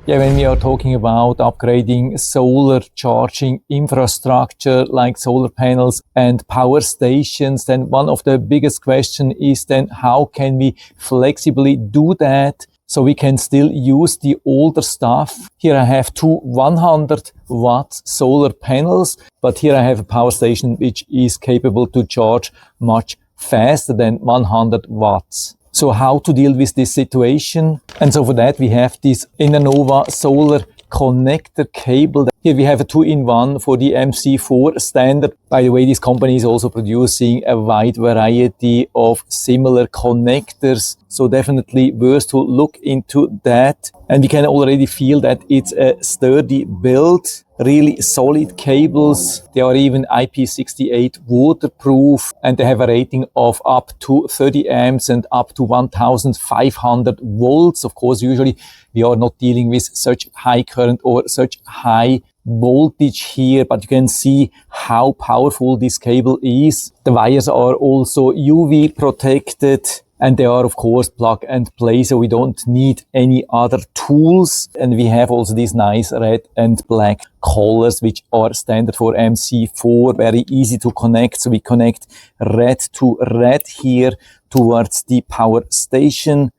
Yeah, when we are talking about upgrading solar charging infrastructure like solar panels and power stations, then one of the biggest questions is then how can we flexibly do that so we can still use the older stuff. Here I have two 100 watt solar panels, but here I have a power station which is capable to charge much faster than 100 watts. So how to deal with this situation? And so for that we have this ENERNOVA solar connector cable. Here we have a 2-in-1 for the MC4 standard. By the way, this company is also producing a wide variety of similar connectors. So definitely worth to look into that. And we can already feel that it's a sturdy build, really solid cables. They are even IP68 waterproof and they have a rating of up to 30 amps and up to 1500 volts. Of course, usually we are not dealing with such high current or such high voltage here, but you can see how powerful this cable is. The wires are also UV protected and they are of course plug and play, so we don't need any other tools. And we have also these nice red and black colors which are standard for MC4, very easy to connect. So we connect red to red here towards the power station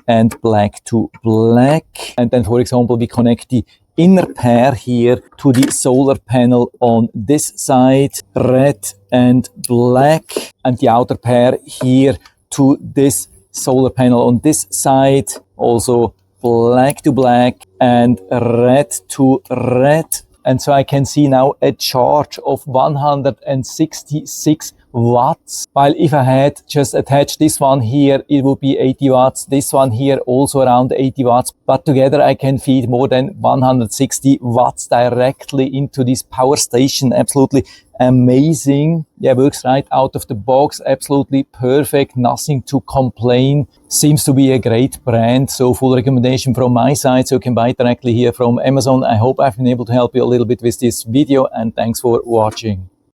and black to black. And then for example we connect the inner pair here to the solar panel on this side, red and black, and the outer pair here to this solar panel on this side, also black to black and red to red. And so I can see now a charge of 166 watts, while if I had just attached this one here, it would be 80 watts, this one here also around 80 watts, but together I can feed more than 160 watts directly into this power station. Absolutely amazing. Yeah, works right out of the box, absolutely perfect, nothing to complain. Seems to be a great brand, so full recommendation from my side, so you can buy it directly here from Amazon. I hope I've been able to help you a little bit with this video, and thanks for watching.